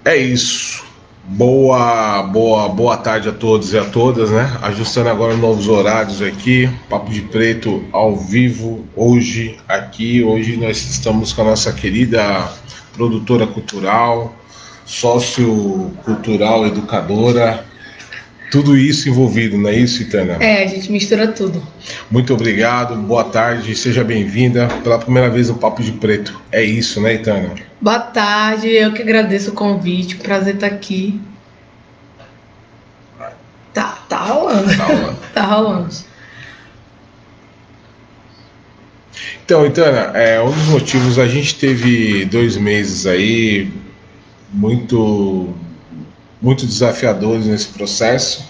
É isso. Boa tarde a todos e a todas, né? Ajustando agora novos horários aqui, Papo de Preto ao vivo, hoje nós estamos com a nossa querida produtora cultural, sócio cultural, educadora, tudo isso envolvido, não é isso, Itana? É, a gente mistura tudo. Muito obrigado, boa tarde, seja bem-vinda pela primeira vez no Papo de Preto. É isso, né, Itana? Boa tarde, eu que agradeço o convite, prazer estar aqui. Tá rolando. Tá rolando. Então, Itana, um dos motivos, a gente teve 2 meses aí muito desafiadores nesse processo,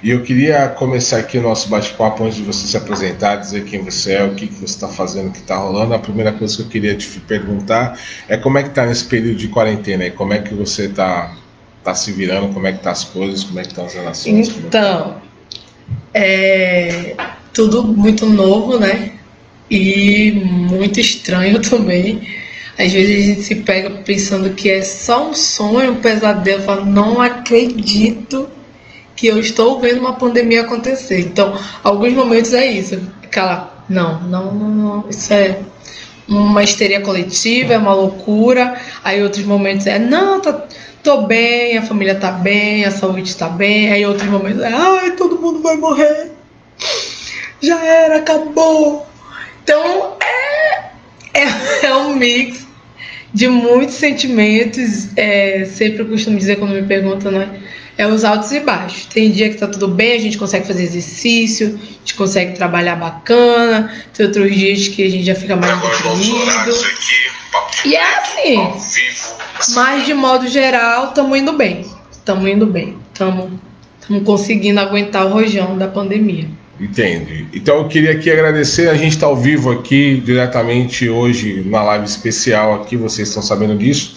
e eu queria começar aqui o nosso bate-papo antes de você se apresentar, dizer quem você é, o que você está fazendo, o que está rolando. A primeira coisa que eu queria te perguntar é como é que está nesse período de quarentena e como é que você está se virando, como é que tá as coisas, como é que estão as relações. Então, tudo muito novo, né? E muito estranho também. Às vezes a gente se pega pensando que é só um sonho, um pesadelo. Eu falo, não acredito que eu estou vendo uma pandemia acontecer. Então, alguns momentos é isso. Aquela, não, isso é uma histeria coletiva, é uma loucura. Aí outros momentos não, tô bem, a família tá bem, a saúde tá bem. Aí outros momentos ai, todo mundo vai morrer. Já era, acabou. Então, é um mix de muitos sentimentos. Sempre eu costumo dizer quando me perguntam, né? É os altos e baixos. Tem dia que tá tudo bem, a gente consegue fazer exercício, a gente consegue trabalhar bacana. Tem outros dias que a gente já fica mais deprimido. E é assim. Mas de modo geral, estamos indo bem. Estamos conseguindo aguentar o rojão da pandemia. Entendi. Então eu queria aqui agradecer, a gente está ao vivo aqui diretamente hoje na live especial aqui, vocês estão sabendo disso.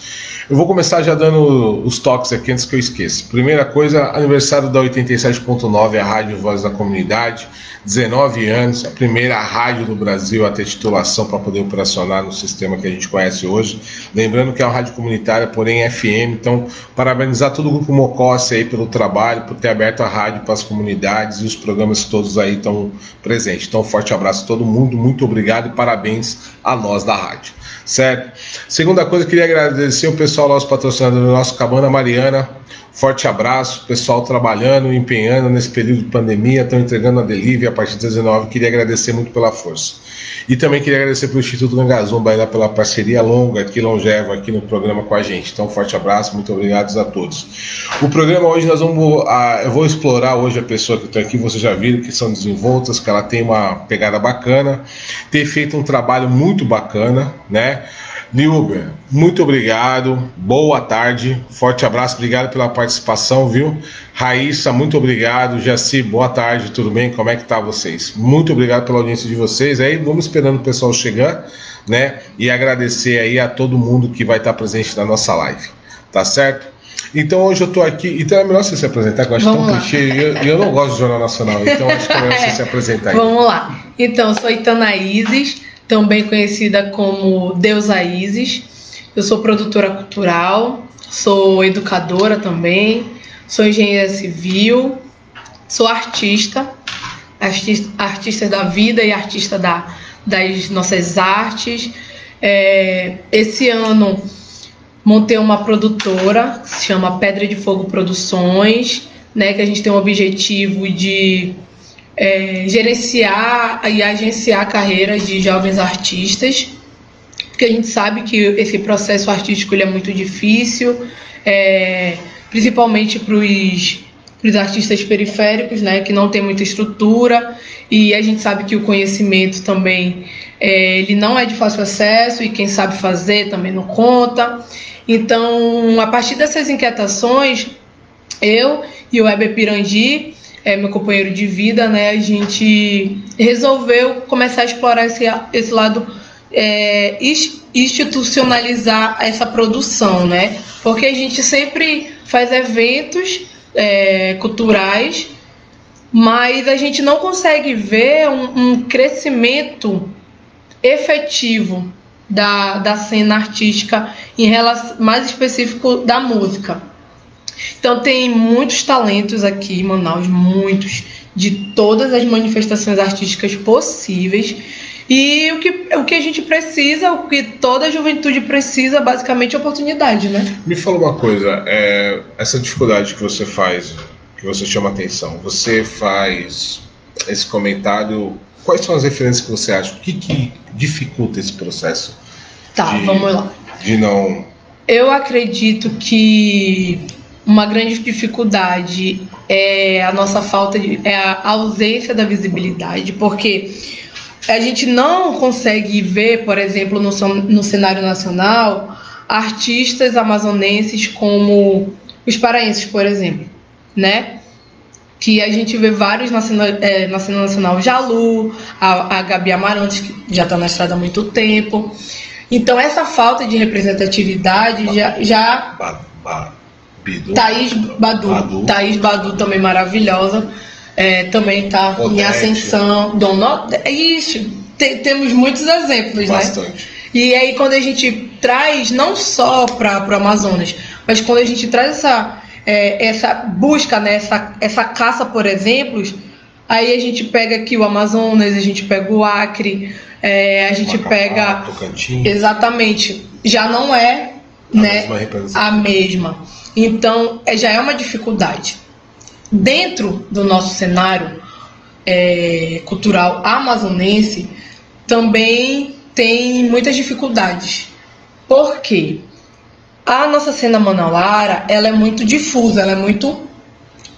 Eu vou começar já dando os toques aqui antes que eu esqueça. Primeira coisa, aniversário da 87.9, a Rádio Voz da Comunidade, 19 anos, a primeira rádio do Brasil a ter titulação para poder operacionar no sistema que a gente conhece hoje. Lembrando que é uma rádio comunitária, porém FM, então parabenizar todo o Grupo Mocossi aí pelo trabalho, por ter aberto a rádio para as comunidades e os programas todos aí estão presentes. Então, um forte abraço a todo mundo, muito obrigado e parabéns a nós da rádio. Certo? Segunda coisa, queria agradecer o pessoal, nosso patrocinador, nosso Cabana Mariana. Forte abraço, pessoal trabalhando, empenhando nesse período de pandemia, estão entregando a delivery a partir de 19. Queria agradecer muito pela força. E também queria agradecer pelo Instituto Gangazumba ainda pela parceria longa, aqui longeva, aqui no programa com a gente. Então, forte abraço, muito obrigado a todos. O programa hoje eu vou explorar hoje a pessoa que está aqui, vocês já viram que são desenvoltas, que ela tem uma pegada bacana, ter feito um trabalho muito bacana, né? Liuber, muito obrigado, boa tarde, forte abraço, obrigado pela participação, viu? Raíssa, muito obrigado. Jaci, boa tarde, tudo bem? Como é que tá vocês? Muito obrigado pela audiência de vocês. Aí vamos esperando o pessoal chegar, né? E agradecer aí a todo mundo que vai estar presente na nossa live, tá certo? Então hoje eu tô aqui, então é melhor você se apresentar, que eu acho tão clichê, e eu não gosto de Jornal Nacional, então acho que é melhor você se apresentar aí. Vamos lá, então eu sou Itana Isis, também conhecida como Deusa Isis. Eu sou produtora cultural, sou educadora também, sou engenheira civil, sou artista da vida e artista das nossas artes. Esse ano montei uma produtora que se chama Pedra de Fogo Produções, né, que a gente tem o objetivo de gerenciar e agenciar carreiras de jovens artistas, porque a gente sabe que esse processo artístico ele é muito difícil, principalmente para os artistas periféricos, né, que não tem muita estrutura, e a gente sabe que o conhecimento também ele não é de fácil acesso, e quem sabe fazer também não conta. Então, a partir dessas inquietações, eu e o Heber Pirandi, meu companheiro de vida, né, a gente resolveu começar a explorar esse lado, institucionalizar essa produção, né, porque a gente sempre faz eventos culturais, mas a gente não consegue ver um crescimento efetivo da cena artística, em relação, mais específico da música. Então tem muitos talentos aqui em Manaus, muitos, de todas as manifestações artísticas possíveis. E o que a gente precisa, o que toda a juventude precisa, basicamente, é oportunidade, né? Me fala uma coisa, essa dificuldade que você faz, que você chama atenção, você faz esse comentário, quais são as referências que você acha? O que dificulta esse processo? Tá, vamos lá. De não... Eu acredito que uma grande dificuldade é a nossa é a ausência da visibilidade, porque a gente não consegue ver, por exemplo, no cenário nacional, artistas amazonenses como os por exemplo, né? Que a gente vê vários na cena nacional, Jalu, a Gabi Amarantes, que já está na estrada há muito tempo. Então essa falta de representatividade já Thaís Badu também maravilhosa, também está em ascensão. Isso, temos muitos exemplos, bastante, né? E aí quando a gente traz, não só para o Amazonas, mas quando a gente traz essa busca, né, essa caça por exemplos, aí a gente pega aqui o Amazonas, a gente pega o Acre, a gente pega Tocantins. Exatamente, já não é, né, a mesma. Então já é uma dificuldade. Dentro do nosso cenário cultural amazonense também tem muitas dificuldades. Por quê? A nossa cena manauara, ela é muito difusa, ela é muito...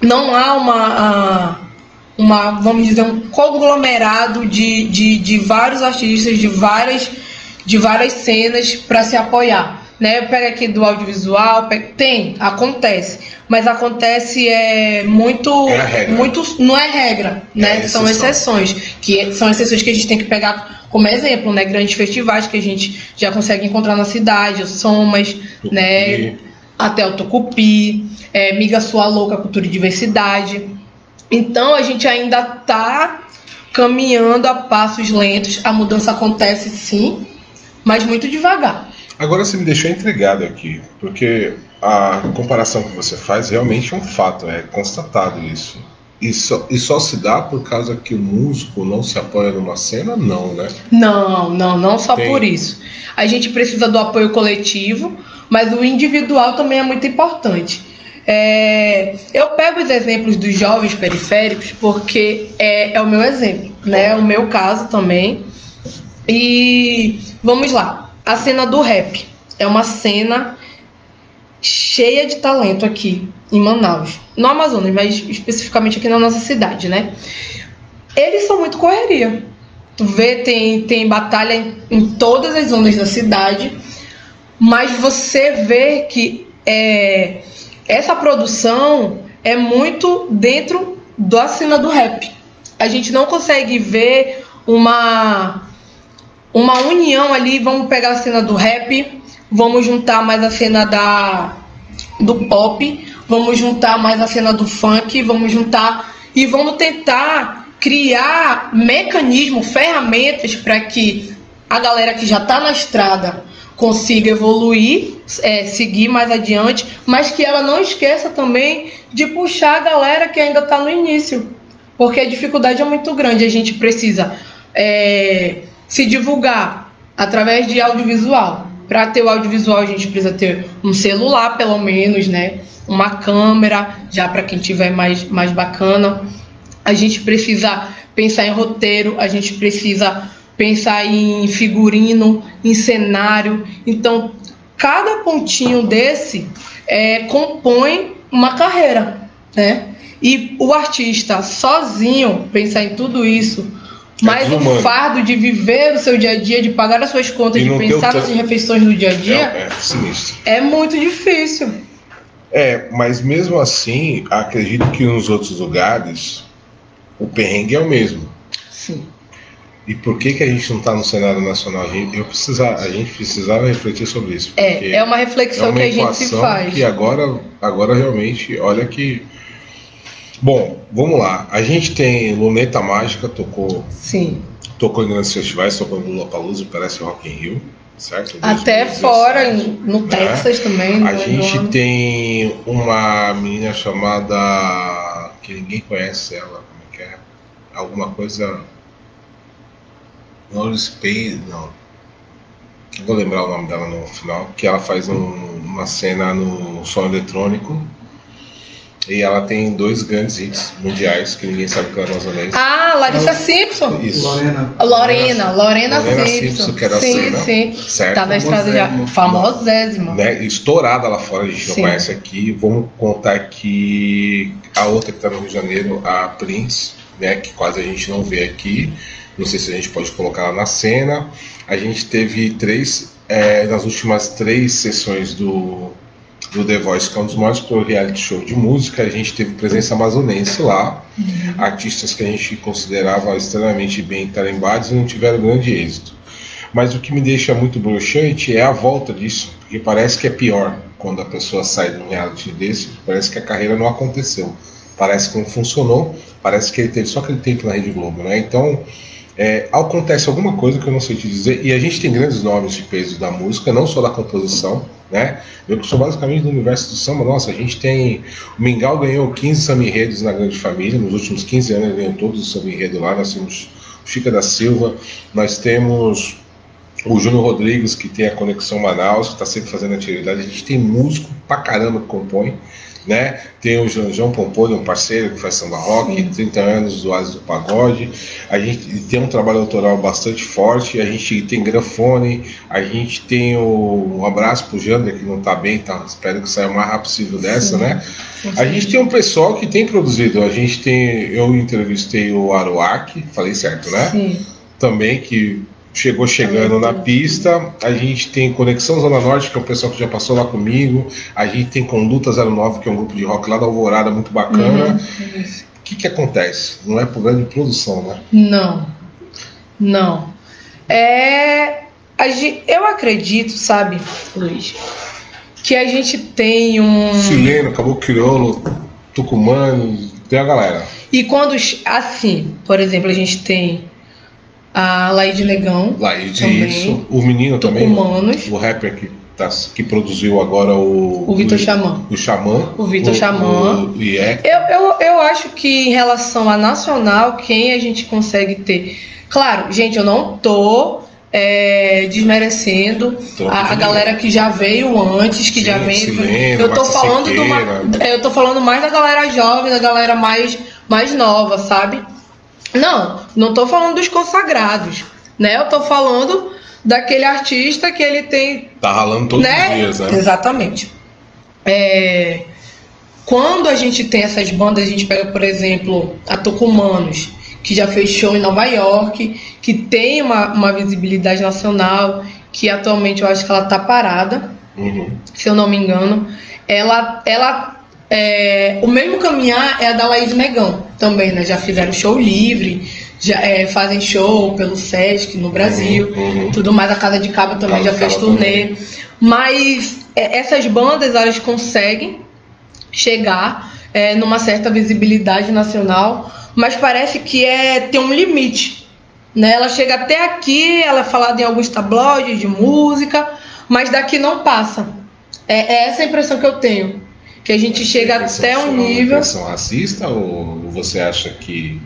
Não há vamos dizer, um conglomerado de vários artistas, de várias cenas para se apoiar. Né? Pega aqui do audiovisual, acontece, mas acontece muito, não é regra, né? São exceções, que a gente tem que pegar como exemplo, né? Grandes festivais que a gente já consegue encontrar na cidade, o Somas, né? Até o Tucupi, Miga Sua Louca, Cultura e Diversidade. Então a gente ainda está caminhando a passos lentos, a mudança acontece sim, mas muito devagar. Agora você me deixou intrigado aqui, porque a comparação que você faz realmente é um fato, é constatado isso. E só se dá por causa que o músico não se apoia numa cena? Não, né? Não só por isso. A gente precisa do apoio coletivo, mas o individual também é muito importante. Eu pego os exemplos dos jovens periféricos porque é o meu exemplo, né? É o meu caso também. E vamos lá. A cena do rap é uma cena cheia de talento aqui em Manaus, no Amazonas, mas especificamente aqui na nossa cidade, né? Eles são muito correria. Tu vê, tem batalha em todas as zonas da cidade, mas você vê que essa produção é muito dentro da cena do rap. A gente não consegue ver uma união ali. Vamos pegar a cena do rap, vamos juntar mais a cena do pop, vamos juntar mais a cena do funk, vamos tentar criar mecanismos, ferramentas para que a galera que já está na estrada consiga evoluir, seguir mais adiante, mas que ela não esqueça também de puxar a galera que ainda está no início, porque a dificuldade é muito grande. A gente precisa se divulgar através de audiovisual. Para ter o audiovisual, a gente precisa ter um celular, pelo menos, né? Uma câmera, já para quem tiver mais bacana. A gente precisa pensar em roteiro, a gente precisa pensar em figurino, em cenário. Então, cada pontinho desse compõe uma carreira, né? E o artista sozinho pensar em tudo isso, mais um fardo de viver o seu dia a dia, de pagar as suas contas, de pensar nas refeições do dia a dia, sinistro. É muito difícil. Mas mesmo assim, acredito que nos outros lugares o perrengue é o mesmo. Sim. E por que a gente não está no cenário nacional? A gente precisava refletir sobre isso. É uma reflexão que a gente se faz. Que agora realmente, olha que... Bom, vamos lá. A gente tem Luneta Mágica, tocou Sim. Tocou em grandes festivais, tocou no Lollapalooza, parece Rock in Rio. certo? Até 2017. Fora, no Texas também. A gente tem uma menina chamada, que ninguém conhece ela, como que é? Alguma coisa... Não vou lembrar o nome dela no final, que ela faz uma cena no som eletrônico. E ela tem 2 grandes hits mundiais que ninguém sabe que ela é amazonense. Larissa Simpson. Isso. Lorena Simpson. Que era sim. Certo. Tá na estrada de famosésima. Né? Estourada lá fora, a gente não conhece aqui. Vamos contar que a outra que tá no Rio de Janeiro, a Prince, né? Que quase a gente não vê aqui. Não sei se a gente pode colocar ela na cena. A gente teve 3, nas últimas 3 sessões do The Voice, que é um dos maiores reality show de música, a gente teve presença amazonense lá, artistas que a gente considerava extremamente bem tarimbados e não tiveram grande êxito. Mas o que me deixa muito broxante é a volta disso, porque parece que é pior quando a pessoa sai de um reality desse, parece que a carreira não aconteceu, parece que não funcionou, parece que ele teve só aquele tempo na Rede Globo, né? Então, acontece alguma coisa que eu não sei te dizer, e a gente tem grandes nomes de peso da música, não só da composição, né? Eu que sou basicamente do universo do samba, nossa, a gente tem... O Mingau ganhou 15 samba-enredos na Grande Família, nos últimos 15 anos ele ganhou todos os samba-enredos lá, nós temos o Chica da Silva, nós temos o Júnior Rodrigues, que tem a Conexão Manaus, que está sempre fazendo atividade, a gente tem músico pra caramba que compõe, né? Tem o João Pompolho, um parceiro que faz samba rock, 30 anos do Oásis do Pagode. A gente tem um trabalho autoral bastante forte, a gente tem grafone, a gente tem um abraço pro Jander, que não tá bem, tá? Espero que saia o mais rápido possível dessa, né? A gente tem um pessoal que tem produzido, eu entrevistei o Aruac, falei certo, né? Sim. Também, que chegando na pista. A gente tem Conexão Zona Norte, que é o pessoal que já passou lá comigo. A gente tem Conduta 09, que é um grupo de rock lá da Alvorada, muito bacana. O que acontece? Não é por grande produção, né? Não. Eu acredito, sabe, Luiz, que a gente tem Chileno, Caboclo Crioulo, Tucumano, tem a galera. E quando, assim, por exemplo, a gente tem a Laíde Negão. Isso. O menino Tucumanos. também. O rapper que produziu agora o Vitor Xamã. O Vitor Xamã. Eu acho que em relação a nacional, quem a gente consegue ter. Claro, gente, eu não tô desmerecendo a galera que já veio antes, que já veio. Eu tô falando mais da galera jovem, da galera mais nova, sabe? Não tô falando dos consagrados, né? Eu tô falando daquele artista que ele tem... Tá ralando todos os dias, né? Exatamente. Quando a gente tem essas bandas, a gente pega, por exemplo, a Tucumanos, que já fez show em Nova York, que tem uma visibilidade nacional, que atualmente eu acho que ela tá parada, se eu não me engano. O mesmo caminhar é a da Laíde Negão também, né? Já fizeram show livre, já fazem show pelo Sesc no Brasil, tudo mais. A Casa de Cabo também já fez turnê. Mas essas bandas, elas conseguem chegar numa certa visibilidade nacional, mas parece que tem um limite, né? Ela chega até aqui, ela é falada em alguns tabloides de música, mas daqui não passa. É essa a impressão que eu tenho. Que a gente chega até um nível... Impressão racista ou você acha que...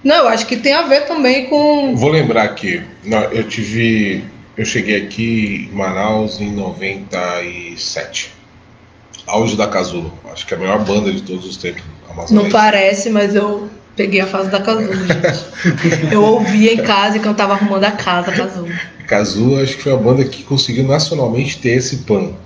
Não, eu acho que tem a ver também com... Vou lembrar que eu cheguei aqui em Manaus em 97. Auge da Casulo. Acho que é a melhor banda de todos os tempos. Não parece, mas eu peguei a fase da Casulo, gente. Eu ouvia em casa e cantava arrumando a casa, Casulo. Casulo, acho que foi a banda que conseguiu nacionalmente ter esse pano.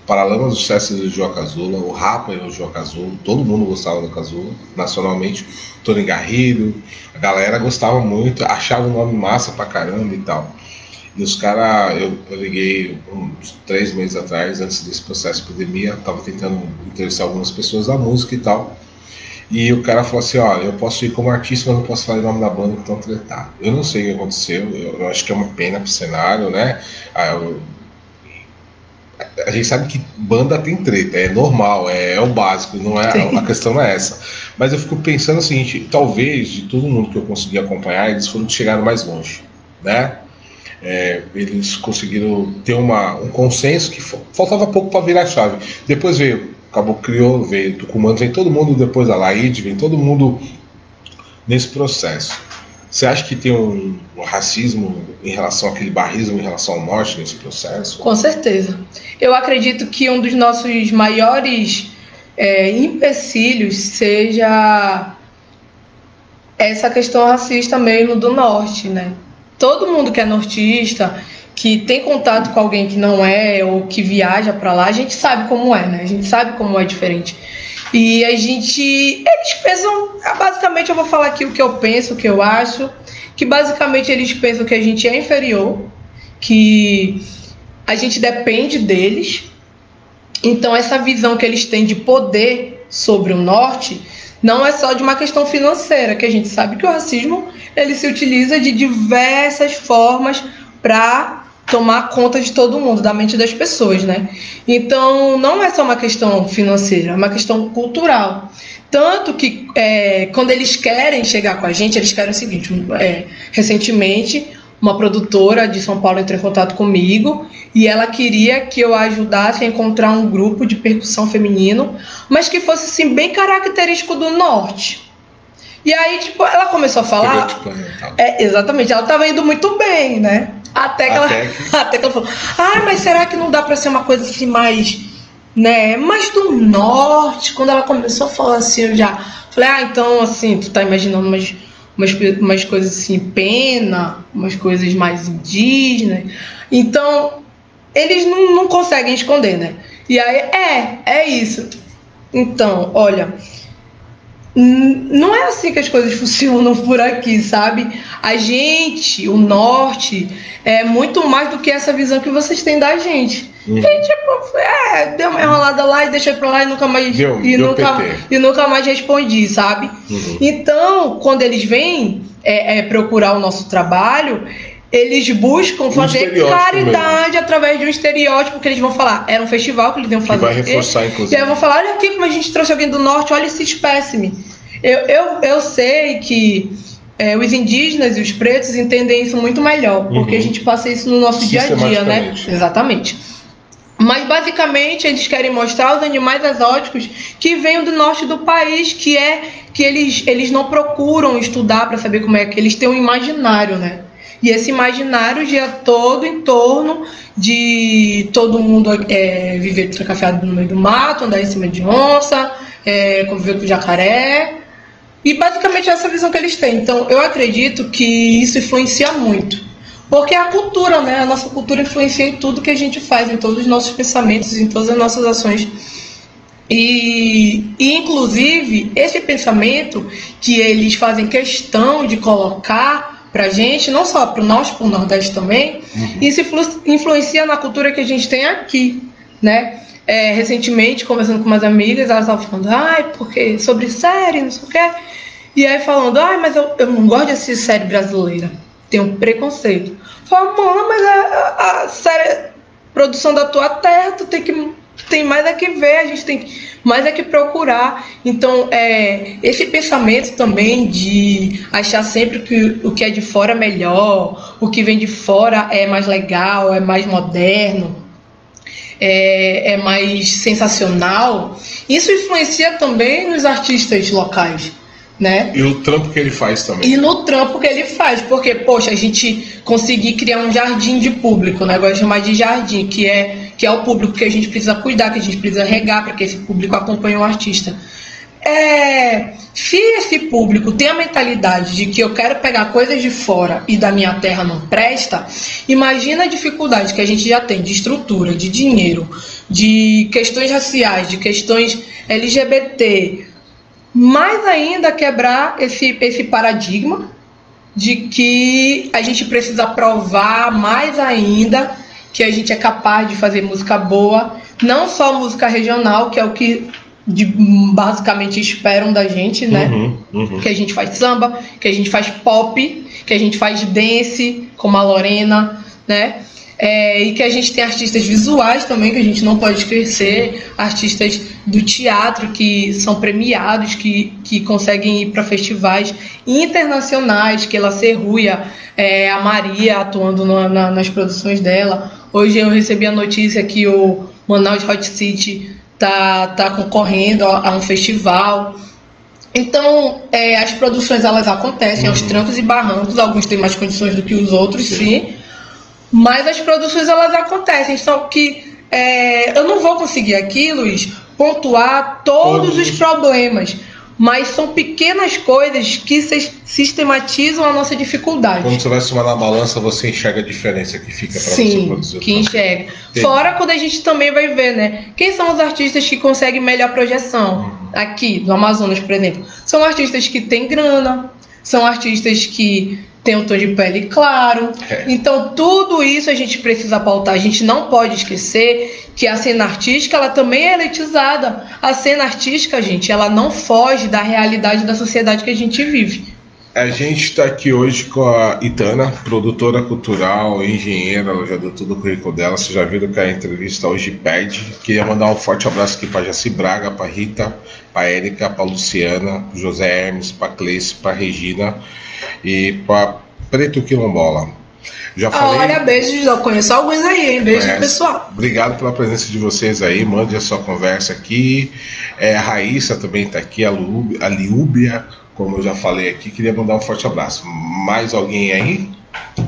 Paralamas do sucesso do João Casulo, o Rapa era o João Casulo, todo mundo gostava do Casulo, nacionalmente. Tony Garrido, a galera gostava muito, achava o nome massa pra caramba e tal. E os caras, eu liguei uns 3 meses atrás, antes desse processo de pandemia, tava tentando entrevistar algumas pessoas da música e tal. E o cara falou assim: eu posso ir como artista, mas não posso falar o nome da banda que estão tretados. Eu não sei o que aconteceu, eu acho que é uma pena pro cenário, né? A gente sabe que banda tem treta, é normal, é o básico, não é, a questão não é essa. Mas eu fico pensando o seguinte: talvez de todo mundo que eu consegui acompanhar, eles foram que chegaram mais longe, né? eles conseguiram ter um consenso que faltava pouco para virar a chave. Depois veio Tucumã, vem todo mundo depois da Laíde, vem todo mundo nesse processo. Você acha que tem um racismo em relação àquele barrismo em relação ao norte nesse processo? Com certeza. Eu acredito que um dos nossos maiores empecilhos seja essa questão racista mesmo do norte, né? Todo mundo que é nortista, que tem contato com alguém que não é ou que viaja para lá, a gente sabe como é, né? A gente sabe como é diferente. E eles pensam, basicamente eu vou falar aqui o que eu penso, o que eu acho, que basicamente eles pensam que a gente é inferior, que a gente depende deles. Então essa visão que eles têm de poder sobre o norte não é só de uma questão financeira, que a gente sabe que o racismo ele se utiliza de diversas formas para tomar conta de todo mundo, da mente das pessoas, né? Então, não é só uma questão financeira, é uma questão cultural. Tanto que, quando eles querem chegar com a gente, eles querem o seguinte, recentemente, uma produtora de São Paulo entrou em contato comigo e ela queria que eu ajudasse a encontrar um grupo de percussão feminino, mas que fosse, assim, bem característico do norte. E aí, tipo, ela começou a falar... exatamente, ela estava indo muito bem, né? Até que ela falou, mas será que não dá pra ser uma coisa assim mais, né, mais do norte? Quando ela começou a falar assim, eu já falei, então assim, tu tá imaginando umas coisas assim, pena, umas coisas mais indígenas. Então, eles não conseguem esconder, né? E aí, é isso. Então, olha... Não é assim que as coisas funcionam por aqui, sabe? A gente, o norte, é muito mais do que essa visão que vocês têm da gente. E tipo, deu uma enrolada lá e deixei pra lá e nunca mais nunca mais respondi, sabe? Então, quando eles vêm procurar o nosso trabalho, eles buscam fazer caridade mesmo, através de um estereótipo que eles vão falar. Era um festival que eles iam fazer. Que vai reforçar, inclusive. E aí vão falar, olha aqui como a gente trouxe alguém do norte, olha esse espécime. Eu sei que os indígenas e os pretos entendem isso muito melhor, porque a gente passa isso no nosso dia a dia, né? Exatamente. Mas basicamente eles querem mostrar os animais exóticos que vêm do norte do país, que eles não procuram estudar para saber como é que eles têm um imaginário, né? E esse imaginário gira todo em torno de todo mundo viver trancafiado no meio do mato, andar em cima de onça, conviver com jacaré. E basicamente essa visão que eles têm. Então eu acredito que isso influencia muito. Porque a cultura, né? A nossa cultura influencia em tudo que a gente faz, em todos os nossos pensamentos, em todas as nossas ações. E inclusive, esse pensamento que eles fazem questão de colocar pra gente, não só pro norte, pro nordeste também, isso influencia na cultura que a gente tem aqui, né? Recentemente, conversando com umas amigas, elas estavam falando, porque sobre série, não sei o quê. E aí falando, mas eu não gosto de assistir série brasileira, tenho um preconceito. Fala, mano, mas a série, produção da tua terra, tu tem mais a que ver, a gente tem mais a que procurar. Então, esse pensamento também de achar sempre que o que é de fora é melhor, o que vem de fora é mais legal, é mais moderno, é mais sensacional, isso influencia também nos artistas locais, né? E o trampo que ele faz também. E no trampo que ele faz, porque, poxa, a gente conseguir criar um jardim de público, né? Eu gosto de chamar de jardim, que é o público que a gente precisa cuidar, que a gente precisa regar para que esse público acompanhe o artista. Se esse público tem a mentalidade de que eu quero pegar coisas de fora e da minha terra não presta, imagina a dificuldade que a gente já tem de estrutura, de dinheiro, de questões raciais, de questões LGBT, mais ainda quebrar esse paradigma de que a gente precisa provar mais ainda que a gente é capaz de fazer música boa, não só música regional, que é o que basicamente esperam da gente, né? Que a gente faz samba, que a gente faz pop, que a gente faz dance, como a Lorena, né? E que a gente tem artistas visuais também, que a gente não pode esquecer, artistas do teatro que são premiados, que conseguem ir para festivais internacionais, que ela Serruia, a Maria atuando nas produções dela. Hoje eu recebi a notícia que o Manaus Hot City tá concorrendo a um festival. Então, as produções elas acontecem aos trancos e barrancos, alguns têm mais condições do que os outros, sim. Mas as produções elas acontecem, só que eu não vou conseguir aqui, Luiz, pontuar todos os problemas, mas são pequenas coisas que sistematizam a nossa dificuldade. Quando você vai somar na balança, você enxerga a diferença que fica para você produzir. Que enxerga. Fora quando a gente também vai ver, né? Quem são os artistas que conseguem melhor projeção? Aqui, no Amazonas, por exemplo. São artistas que têm grana, são artistas que têm um tom de pele claro. Então, tudo isso a gente precisa pautar. A gente não pode esquecer que a cena artística, ela também é elitizada. A cena artística, gente, ela não foge da realidade da sociedade que a gente vive. A gente está aqui hoje com a Itana, produtora cultural, engenheira, ela já deu todo o currículo dela. Vocês já viram que a entrevista hoje pede. Queria mandar um forte abraço aqui para Jaci Braga, para Rita, para Érica, para Luciana, para José Hermes, para Cleice, para Regina e para Preto Quilombola. Já falei. Olha, beijos, eu conheço alguns aí, hein? Beijo, pessoal. Obrigado pela presença de vocês aí, mande a sua conversa aqui. A Raíssa também está aqui, a Liúbia, como eu já falei aqui, queria mandar um forte abraço. Mais alguém aí?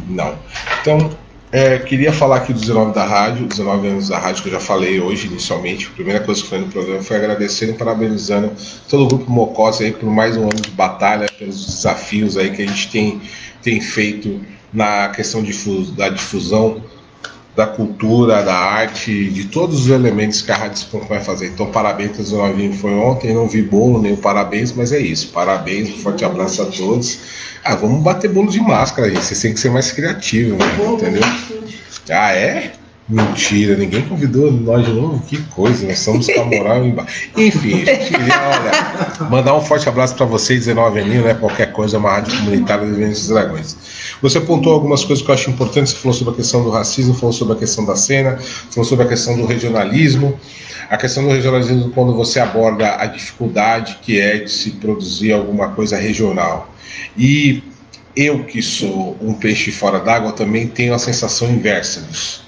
Não. Então, queria falar aqui do 19 da rádio, 19 anos da rádio, que eu já falei hoje inicialmente. A primeira coisa que foi no programa foi agradecendo e parabenizando todo o grupo Mocós aí por mais um ano de batalha, pelos desafios aí que a gente tem feito na questão da difusão da cultura, da arte, de todos os elementos que a Rádio Spam vai fazer. Então, parabéns para o 19 foi ontem, não vi bolo, nem o parabéns, mas é isso. Parabéns, um forte abraço a todos. Vamos bater bolo de máscara, gente. Vocês têm que ser mais criativos, né? Entendeu? É? Mentira, ninguém convidou nós de novo, que coisa, nós estamos com a moral embaixo. Enfim, gente, queria mandar um forte abraço para vocês, 19 aninho, né? Qualquer coisa, é uma rádio comunitária de Ventos dos Dragões. Você apontou algumas coisas que eu acho importantes, você falou sobre a questão do racismo, falou sobre a questão da cena, falou sobre a questão do regionalismo. A questão do regionalismo quando você aborda a dificuldade que é de se produzir alguma coisa regional. E eu que sou um peixe fora d'água também tenho a sensação inversa disso.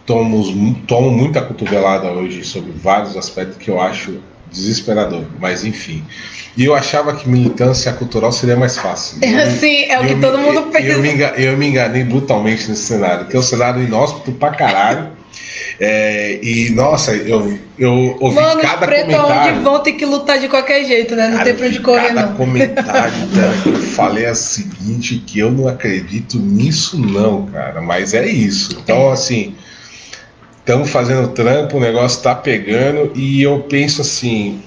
Tomo muita cotovelada hoje sobre vários aspectos que eu acho desesperador, mas enfim. E eu achava que militância cultural seria mais fácil. Sim, é o que todo mundo pensa. Eu me enganei brutalmente nesse cenário, que é um cenário inóspito pra caralho. E nossa, eu ouvi cada comentário. Onde vão ter que lutar de qualquer jeito, né? Não tem pra onde correr, não. Cada comentário que eu falei é o seguinte, que eu não acredito nisso não, cara, mas é isso. Então, assim, estamos fazendo trampo, o negócio tá pegando, e eu penso assim,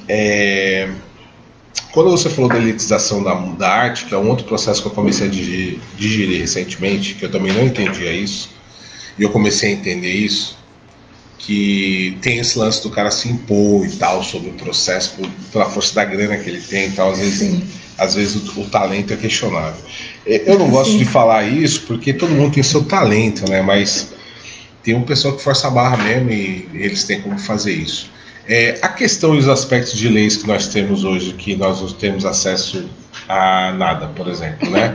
quando você falou da elitização da arte, que é um outro processo que eu comecei a digerir recentemente, que eu também não entendia isso, e eu comecei a entender isso, que tem esse lance do cara se impor e tal sobre o processo pela força da grana que ele tem e tal, às vezes o talento é questionável. Eu não gosto de falar isso porque todo mundo tem seu talento, né? Mas tem um pessoal que força a barra mesmo e eles têm como fazer isso. A questão e os aspectos de leis que nós temos hoje, que nós não temos acesso a nada, por exemplo, né?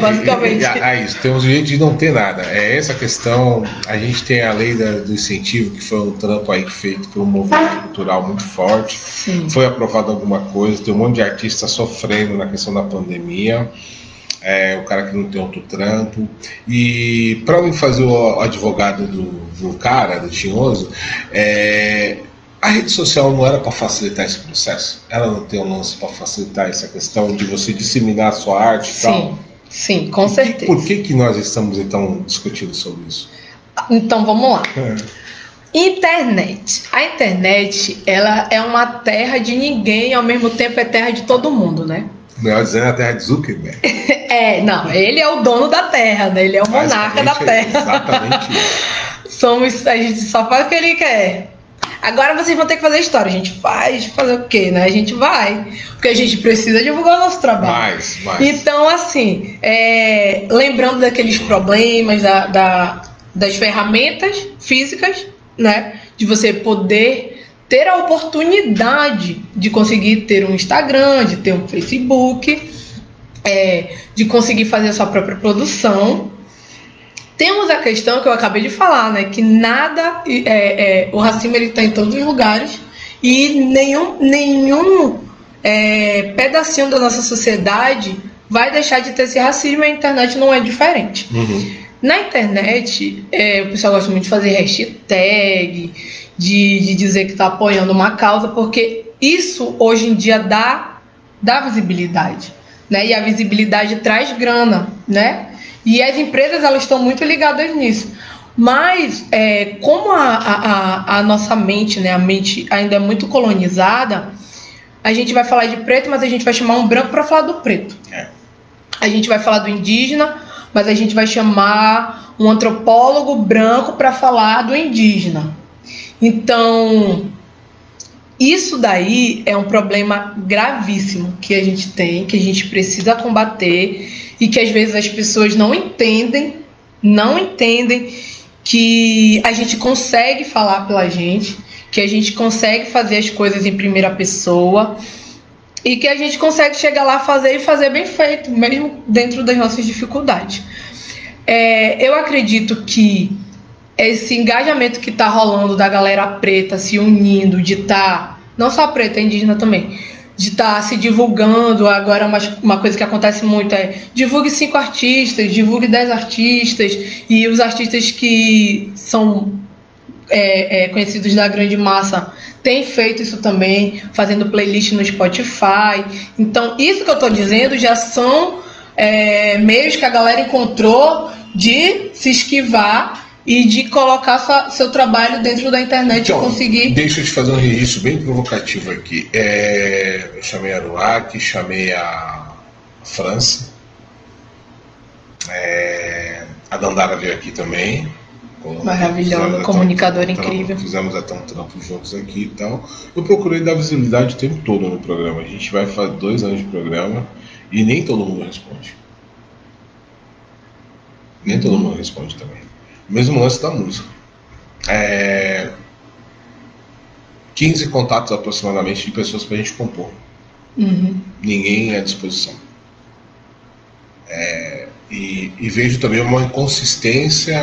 Basicamente. Isso, temos o jeito de não ter nada. Essa questão, a gente tem a lei do incentivo, que foi um trampo aí feito por um movimento cultural muito forte. Sim. Foi aprovado alguma coisa, tem um monte de artistas sofrendo na questão da pandemia. O cara que não tem outro trampo. E para não fazer o advogado do cara, do tinhoso, a rede social não era para facilitar esse processo? Ela não tem um lance para facilitar essa questão de você disseminar a sua arte e tal? Sim, com certeza. Por que nós estamos então discutindo sobre isso? Então vamos lá. Internet. A internet, ela é uma terra de ninguém e ao mesmo tempo é terra de todo mundo, né? Melhor dizendo, a terra de Zuckerberg. Não, ele é o dono da terra, né? Ele é o monarca da terra. Exatamente isso. A gente só faz o que ele quer. Agora vocês vão ter que fazer história. A gente fazer o quê, né? A gente vai, porque a gente precisa divulgar o nosso trabalho. Mais. Então, assim, lembrando daqueles problemas das ferramentas físicas, né? De você poder ter a oportunidade de conseguir ter um Instagram, de ter um Facebook, de conseguir fazer a sua própria produção. Temos a questão que eu acabei de falar, né? Que nada, o racismo ele está em todos os lugares e nenhum pedacinho da nossa sociedade vai deixar de ter esse racismo, e a internet não é diferente. Na internet, o pessoal gosta muito de fazer hashtag, de dizer que está apoiando uma causa, porque isso hoje em dia dá visibilidade, né? E a visibilidade traz grana, né? E as empresas, elas estão muito ligadas nisso. Mas, como a nossa mente, né, a mente ainda é muito colonizada, a gente vai falar de preto, mas a gente vai chamar um branco para falar do preto. A gente vai falar do indígena, mas a gente vai chamar um antropólogo branco para falar do indígena. Então, isso daí é um problema gravíssimo que a gente tem, que a gente precisa combater e que às vezes as pessoas não entendem que a gente consegue falar pela gente, que a gente consegue fazer as coisas em primeira pessoa e que a gente consegue chegar lá e fazer bem feito, mesmo dentro das nossas dificuldades. Eu acredito que esse engajamento que está rolando da galera preta se unindo, de estar, não só preta, indígena também, de estar se divulgando. Agora uma coisa que acontece muito divulgue 5 artistas, divulgue 10 artistas, e os artistas que são conhecidos da grande massa têm feito isso também, fazendo playlist no Spotify. Então, isso que eu estou dizendo já são meios que a galera encontrou de se esquivar e de colocar seu trabalho dentro da internet, então, e conseguir... Deixa eu te fazer um registro bem provocativo aqui. Eu chamei a Aruac, chamei a França, a Dandara veio aqui também. Maravilhosa, comunicadora incrível. Fizemos até um trampo juntos aqui e tal. Eu procurei dar visibilidade o tempo todo no programa. A gente vai fazer 2 anos de programa e nem todo mundo responde. Nem todo mundo responde também. Mesmo lance da música. 15 contatos aproximadamente de pessoas pra gente compor. Ninguém à disposição. E vejo também uma inconsistência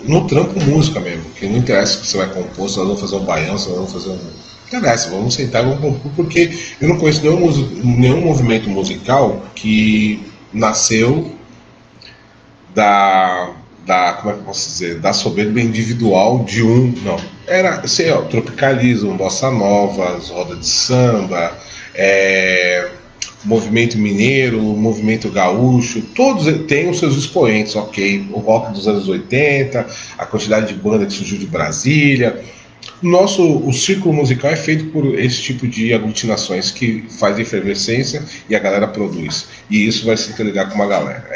no trampo música mesmo, que não interessa que você vai compor, se nós vamos fazer um baião, se nós vamos fazer um... Não interessa, vamos sentar e vamos compor, porque eu não conheço nenhum movimento musical que nasceu como é que eu posso dizer, da soberba individual de não. Era, sei lá, tropicalismo, bossa nova, roda de samba, movimento mineiro, movimento gaúcho, todos têm os seus expoentes, ok? O rock dos anos 80, a quantidade de banda que surgiu de Brasília. O círculo musical é feito por esse tipo de aglutinações que faz efervescência e a galera produz. E isso vai se interligar com uma galera.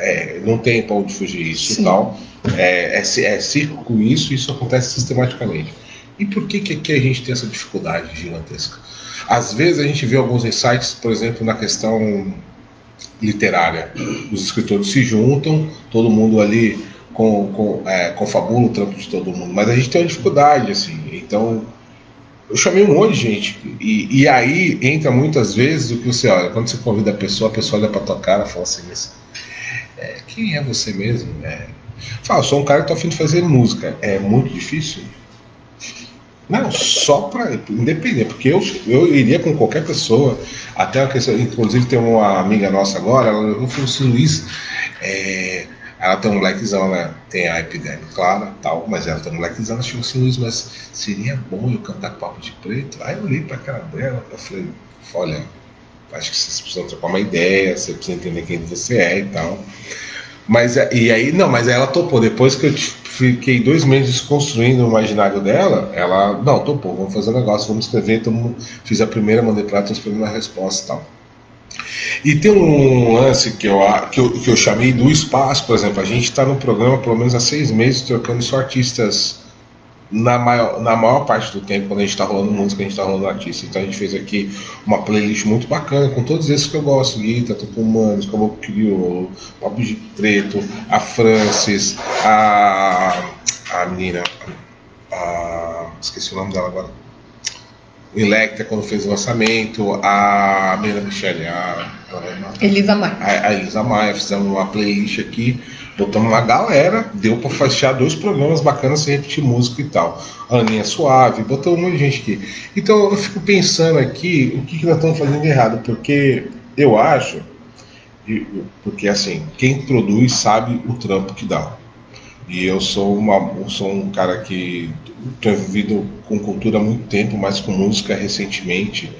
Não tem pra onde fugir isso e tal. É círculo isso acontece sistematicamente. E por que aqui a gente tem essa dificuldade gigantesca? Às vezes a gente vê alguns insights, por exemplo, na questão literária. Os escritores se juntam, todo mundo ali confabula o trampo de todo mundo, mas a gente tem uma dificuldade, assim. Então, eu chamei um monte de gente, e aí entra muitas vezes o que você olha, quando você convida a pessoa olha pra tua cara e fala assim, quem é você mesmo? Fala, sou um cara que tô a fim de fazer música. É muito difícil? Não, só para independente, porque eu iria com qualquer pessoa, até a questão, inclusive tem uma amiga nossa agora, ela falou assim, Luiz, ela tem um molequezão, né? Tem a epidemia, claro, tal, mas ela tem um molequezão, ela falou assim, Luiz, mas seria bom eu cantar Papo de Preto? Aí eu olhei pra cara dela, eu falei, olha, acho que vocês precisam trocar uma ideia, você precisa entender quem você é e tal. Mas aí ela topou. Depois que eu fiquei 2 meses construindo o imaginário dela, ela, não, topou, vamos fazer um negócio, vamos escrever. Então, fiz a primeira, mandei para ela, estou esperando uma resposta e tal. E tem um lance que eu chamei do espaço, por exemplo. A gente está no programa pelo menos há 6 meses trocando só artistas na maior parte do tempo, quando a gente está rolando música, a gente está rolando artista. Então a gente fez aqui uma playlist muito bacana, com todos esses que eu gosto: Guita, Tucumanos, Caboclo Crioulo, Papo de Preto, a Francis, a menina, esqueci o nome dela agora, Electra, quando fez o lançamento, a menina Michelle, Elisa Maia. A Elisa Maia. Fizemos uma playlist aqui, botamos uma galera, deu pra fechar 2 programas bacanas sem repetir música e tal. A Aninha Suave, botamos um monte de gente aqui. Então eu fico pensando aqui o que nós estamos fazendo de errado, porque eu acho, porque assim, quem produz sabe o trampo que dá. E eu sou um cara que estou envolvido com cultura há muito tempo, mas com música recentemente,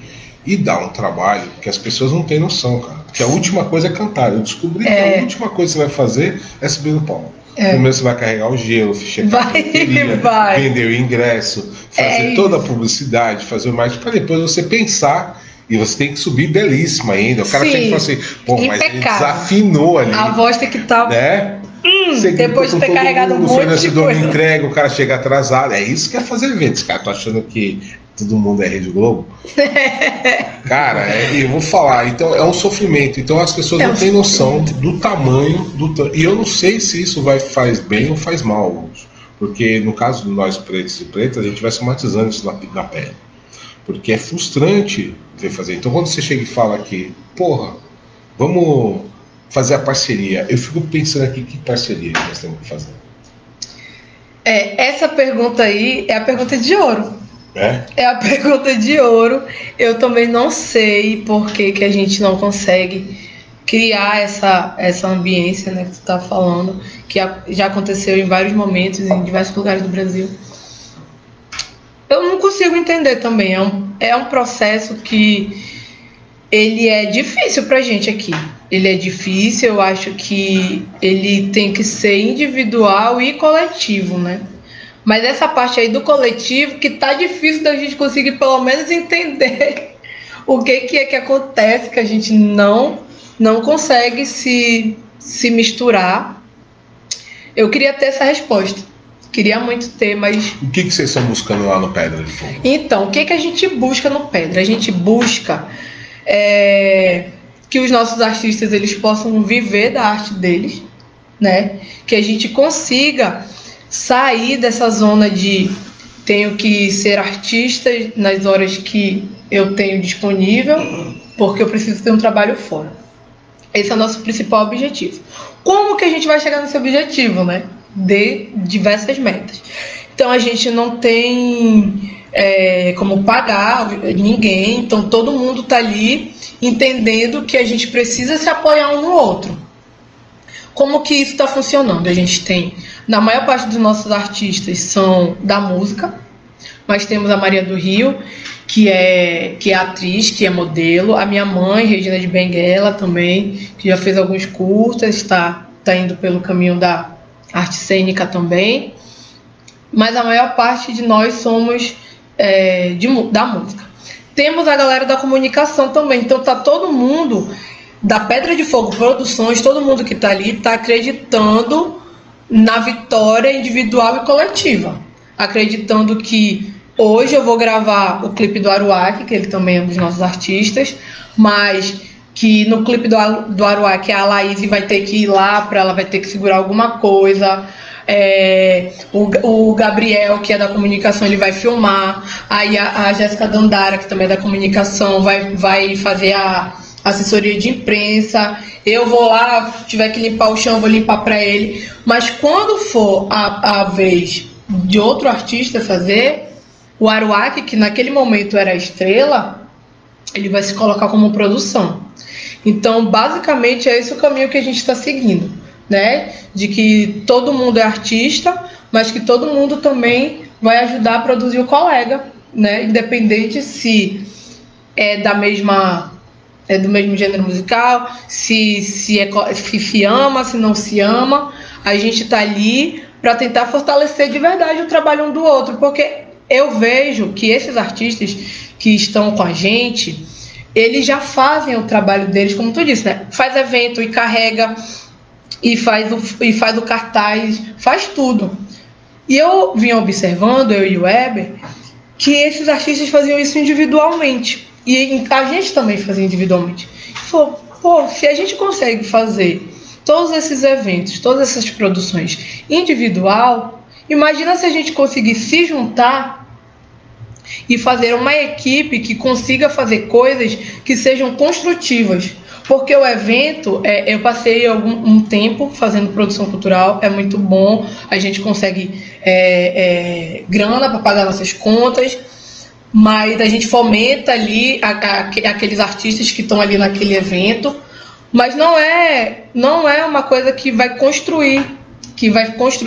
e dá um trabalho que as pessoas não têm noção, cara. Porque a última coisa é cantar. Eu descobri que a última coisa que você vai fazer é subir no palco. Primeiro você vai carregar o gelo, checar a bilheteria, vender o ingresso, fazer toda a publicidade, fazer o marketing, para depois você pensar. E você tem que subir belíssima ainda. O cara tem que falar assim, pô, mas ele desafinou ali. A voz tem que estar... Né? Depois de ter carregado um monte de coisa. Não entrega, o cara chega atrasado. É isso que é fazer evento. Esse cara tá achando que todo mundo é Rede Globo. Cara, eu vou falar, então é um sofrimento. Então as pessoas não têm noção do tamanho e eu não sei se isso faz bem ou faz mal. Porque no caso de nós pretos e pretas, a gente vai somatizando isso na pele. Porque é frustrante ver fazer. Então quando você chega e fala aqui, porra, vamos fazer a parceria, eu fico pensando aqui, que parceria que nós temos que fazer? Essa pergunta aí é a pergunta de ouro. É a pergunta de ouro. Eu também não sei por que a gente não consegue criar essa ambiência, né, que tu tá falando, que já aconteceu em vários momentos, em diversos lugares do Brasil. Eu não consigo entender também. É um processo que ele é difícil pra gente aqui. Ele é difícil, eu acho que ele tem que ser individual e coletivo, né? Mas essa parte aí do coletivo que tá difícil da gente conseguir pelo menos entender o que é que acontece, que a gente não consegue se misturar. Eu queria ter essa resposta. Queria muito ter, mas... O que vocês estão buscando lá no Pedra de Fogo? Então, o que a gente busca no Pedra? A gente busca que os nossos artistas eles possam viver da arte deles, né? Que a gente consiga sair dessa zona de tenho que ser artista nas horas que eu tenho disponível, porque eu preciso ter um trabalho fora. Esse é o nosso principal objetivo. Como que a gente vai chegar nesse objetivo, né? De diversas metas. Então a gente não tem como pagar ninguém, então todo mundo está ali entendendo que a gente precisa se apoiar um no outro. Como que isso está funcionando? A gente tem, na maior parte dos nossos artistas são da música, mas temos a Maria do Rio, que é atriz, que é modelo, a minha mãe, Regina de Benguela também, que já fez alguns curtas, está indo pelo caminho da arte cênica também, mas a maior parte de nós somos da música. Temos a galera da comunicação também, então tá todo mundo da Pedra de Fogo Produções, todo mundo que tá ali tá acreditando na vitória individual e coletiva, acreditando que hoje eu vou gravar o clipe do Aruac, que ele também é um dos nossos artistas, mas que no clipe do Aruac a Laís vai ter que ir lá, ela vai ter que segurar alguma coisa. O Gabriel, que é da comunicação, ele vai filmar. Aí a Jéssica Dandara, que também é da comunicação, vai fazer a assessoria de imprensa. Eu vou lá, se tiver que limpar o chão, eu vou limpar para ele. Mas quando for a vez de outro artista fazer, o Aruac, que naquele momento era a estrela, ele vai se colocar como produção. Então, basicamente, é esse o caminho que a gente está seguindo, né? De que todo mundo é artista, mas que todo mundo também vai ajudar a produzir o colega, né? Independente se é do mesmo gênero musical, se ama, se não se ama. A gente está ali para tentar fortalecer de verdade o trabalho um do outro, porque eu vejo que esses artistas que estão com a gente, eles já fazem o trabalho deles, como tu disse, né? Faz evento e carrega, e faz o cartaz, faz tudo. E eu vim observando, eu e o Weber, que esses artistas faziam isso individualmente. E a gente também fazia individualmente. E falou, pô, se a gente consegue fazer todos esses eventos, todas essas produções individual, imagina se a gente conseguir se juntar e fazer uma equipe que consiga fazer coisas que sejam construtivas. Porque o evento, eu passei um tempo fazendo produção cultural, é muito bom, a gente consegue grana para pagar nossas contas, mas a gente fomenta ali aqueles artistas que estão ali naquele evento, mas não é uma coisa que vai construir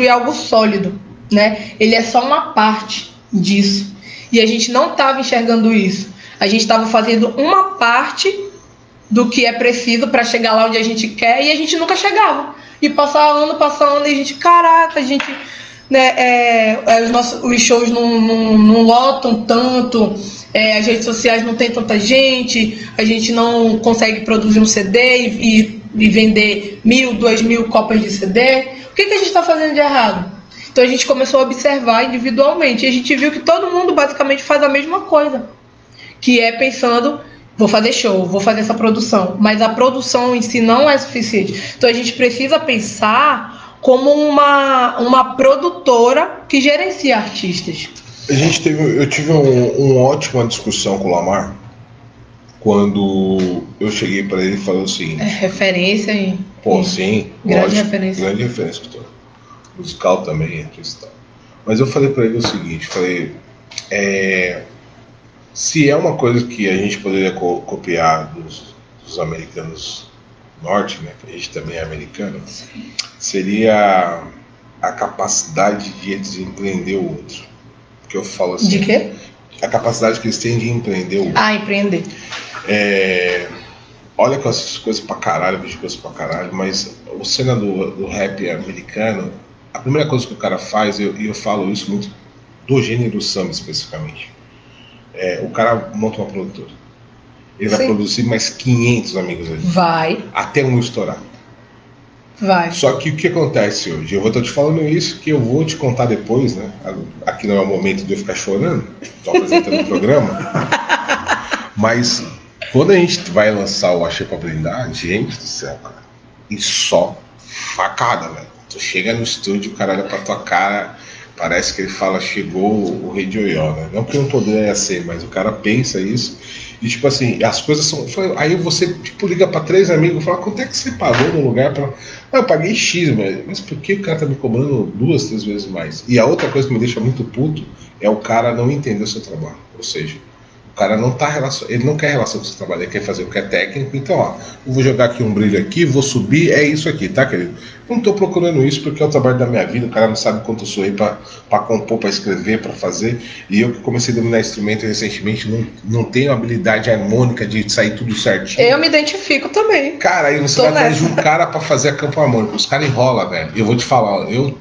algo sólido, né? Ele é só uma parte disso. E a gente não estava enxergando isso. A gente estava fazendo uma parte do que é preciso para chegar lá onde a gente quer e a gente nunca chegava. E passa ano, e a gente, caraca, a gente, né, os shows não lotam tanto, as redes sociais não tem tanta gente, a gente não consegue produzir um CD e vender 1.000, 2.000 cópias de CD. O que a gente está fazendo de errado? Então a gente começou a observar individualmente e a gente viu que todo mundo basicamente faz a mesma coisa, que é pensando, vou fazer show, vou fazer essa produção, mas a produção em si não é suficiente. Então a gente precisa pensar como uma produtora que gerencia artistas. Eu tive uma ótima discussão com o Lamar quando eu cheguei para ele e falei o seguinte. Referência e... Pô, sim, grande lógico, referência. Grande referência, musical também, artista. Mas eu falei para ele o seguinte, se é uma coisa que a gente poderia copiar dos americanos norte, né, que a gente também é americano, seria a capacidade de eles empreender o outro. Porque eu falo assim... De quê? A capacidade que eles têm de empreender o outro. Empreender. Olha com essas coisas pra caralho, vejo coisas pra caralho, mas o cena do rap americano, a primeira coisa que o cara faz, e eu falo isso muito do gênero samba especificamente, o cara monta uma produtora. Ele vai produzir mais 500 amigos ali. Vai. Até um estourar. Vai. Só que o que acontece hoje? Eu vou estar te falando isso, que eu vou te contar depois, né? Aqui não é o momento de eu ficar chorando, estou apresentando o programa. Mas quando a gente vai lançar o Axé pra Brindar, gente do céu, cara, e só facada, velho. Tu chega no estúdio, o cara olha pra tua cara, parece que ele fala, chegou o Rei de Oió, né? Não que eu não poderia ser, mas o cara pensa isso. E tipo assim, as coisas são... Aí você tipo, liga pra 3 amigos e fala, quanto é que você pagou no lugar pra... Não, eu paguei X, mas por que o cara tá me cobrando 2, 3 vezes mais? E a outra coisa que me deixa muito puto é o cara não entender o seu trabalho. Ou seja, o cara não tá ele não quer relação com o seu trabalho, ele quer fazer o que é técnico. Então, ó, eu vou jogar aqui um brilho aqui, vou subir, é isso aqui, tá, querido? Não tô procurando isso porque é o trabalho da minha vida, o cara não sabe quanto eu sou aí pra compor, pra escrever, pra fazer. E eu que comecei a dominar instrumento recentemente, não tenho habilidade harmônica de sair tudo certinho. Eu me identifico também. Cara, aí você vai atrás de um cara pra fazer a campo harmônico, os caras enrolam, velho. Eu vou te falar, eu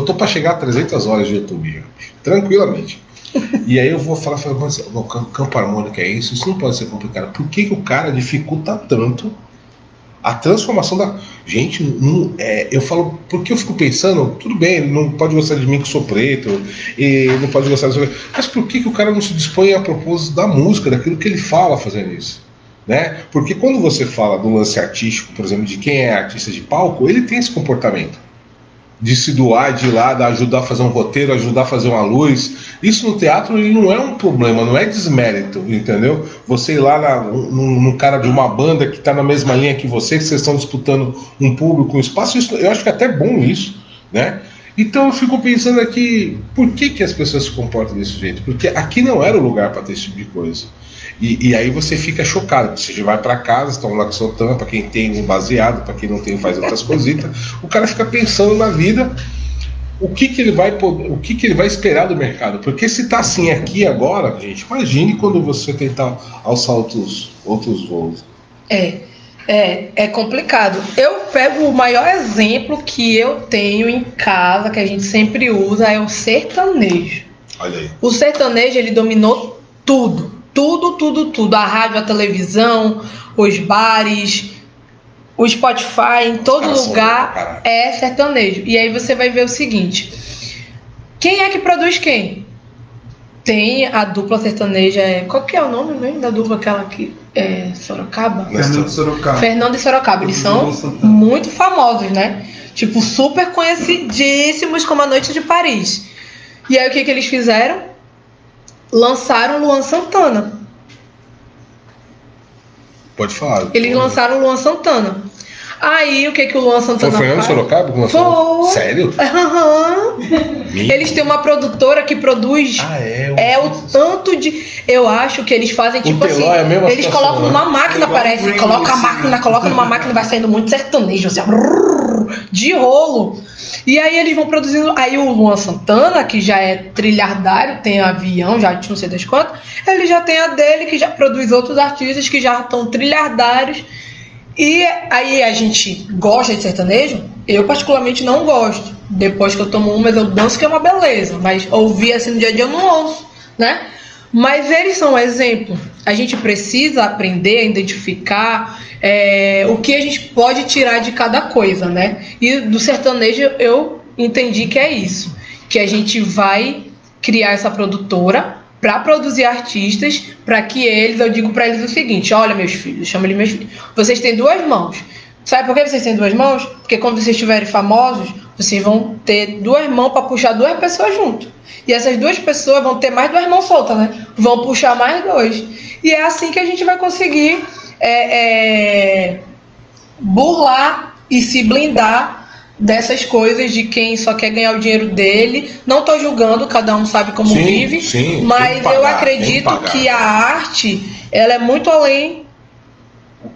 tô pra chegar a 300 horas de YouTube, tranquilamente. E aí eu vou falar, mas o campo harmônico é isso não pode ser complicado. Por que o cara dificulta tanto a transformação da... Gente, eu falo, porque eu fico pensando, tudo bem, ele não pode gostar de mim que sou preto, e não pode gostar de... Mas por que o cara não se dispõe a propósito da música, daquilo que ele fala fazendo isso? Né? Porque quando você fala do lance artístico, por exemplo, de quem é artista de palco, ele tem esse comportamento de se doar, de ir lá, de ajudar a fazer um roteiro, ajudar a fazer uma luz. Isso no teatro ele não é um problema, não é desmérito, entendeu? Você ir lá no cara de uma banda que está na mesma linha que você, que vocês estão disputando um público, um espaço, isso, eu acho que é até bom isso, né? Então eu fico pensando aqui, por que as pessoas se comportam desse jeito? Porque aqui não era o lugar para ter esse tipo de coisa. E aí você fica chocado, você já vai para casa, estão lá com seu tampa, para quem tem um baseado, para quem não tem faz outras cositas, o cara fica pensando na vida, o que ele vai esperar do mercado, porque se tá assim aqui agora, gente, imagine quando você tentar alçar outros voos. É complicado. Eu pego o maior exemplo que eu tenho em casa, que a gente sempre usa, é o sertanejo. Olha aí. O sertanejo, ele dominou tudo. Tudo. A rádio, a televisão, os bares, o Spotify, em todo lugar é sertanejo. E aí você vai ver o seguinte: Quem é que produz quem? Tem a dupla sertaneja, qual que é o nome mesmo da dupla, aquela que é Sorocaba? Fernando Sorocaba. Fernando e Sorocaba, eles são muito famosos, né? Tipo, super conhecidíssimos como a Noite de Paris. E aí o que eles fizeram? Lançaram Luan Santana. Pode falar. Eles lançaram o Luan Santana. Aí o que o Luan Santana faz? Foi o Fernando Sorocaba que lançou? Sério? Eles têm uma produtora que produz. O tanto de. Eu acho que eles fazem tipo assim. Eles colocam numa máquina, parece. Coloca numa máquina e vai saindo muito sertanejo, assim, de rolo. E aí eles vão produzindo. Aí o Luan Santana, que já é trilhardário, tem avião, já não sei das quantas, ele já tem a dele, que já produz outros artistas que já estão trilhardários. E aí a gente gosta de sertanejo? Eu particularmente não gosto. Depois que eu tomo mas eu danço, que é uma beleza. Mas ouvir assim no dia a dia eu não ouço, né? Mas eles são um exemplo. A gente precisa aprender a identificar o que a gente pode tirar de cada coisa, né? E do sertanejo eu entendi que é isso. Que a gente vai criar essa produtora para produzir artistas, para que eu digo para eles o seguinte: olha, meus filhos, eu chamo eles meus filhos, vocês têm duas mãos. Sabe por que vocês têm duas mãos? Porque quando vocês estiverem famosos, vocês vão ter duas mãos para puxar duas pessoas junto. E essas duas pessoas vão ter mais duas mãos soltas, né? Vão puxar mais dois. E é assim que a gente vai conseguir burlar e se blindar dessas coisas de quem só quer ganhar o dinheiro dele. Não estou julgando, cada um sabe como vive, mas eu acredito que a arte, ela é muito além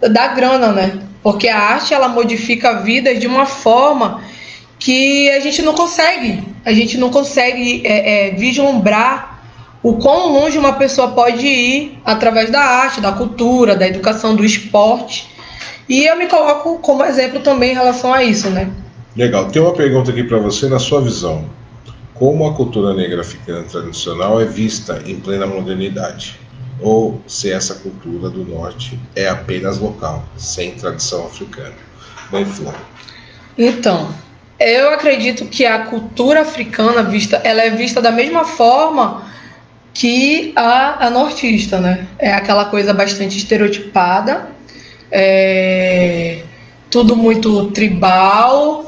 da grana, né? Porque a arte, ela modifica vidas de uma forma que a gente não consegue vislumbrar o quão longe uma pessoa pode ir através da arte, da cultura, da educação, do esporte. E eu me coloco como exemplo também em relação a isso, né? Legal. Tem uma pergunta aqui para você, na sua visão. Como a cultura negra africana tradicional é vista em plena modernidade? Ou se essa cultura do norte é apenas local, sem tradição africana? Mãe Flor. Então, eu acredito que a cultura africana ela é vista da mesma forma que a nortista, né? É aquela coisa bastante estereotipada, tudo muito tribal.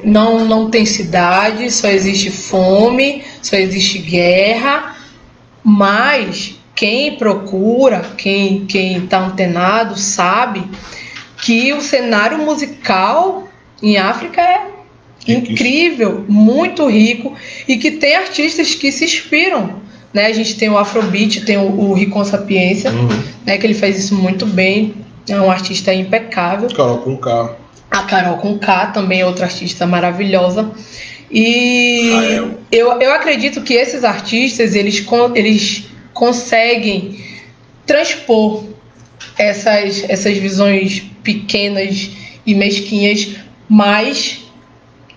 Não tem cidade, só existe fome, só existe guerra, mas quem procura, quem está antenado sabe que o cenário musical em África é incrível, muito rico, e que tem artistas que se inspiram, né? A gente tem o Afrobeat, tem o Ricon Sapiência, né, que ele faz isso muito bem, é um artista impecável. Carol Conká. A Carol Conká também é outra artista maravilhosa. E eu acredito que esses artistas, eles conseguem transpor essas visões pequenas e mesquinhas, mas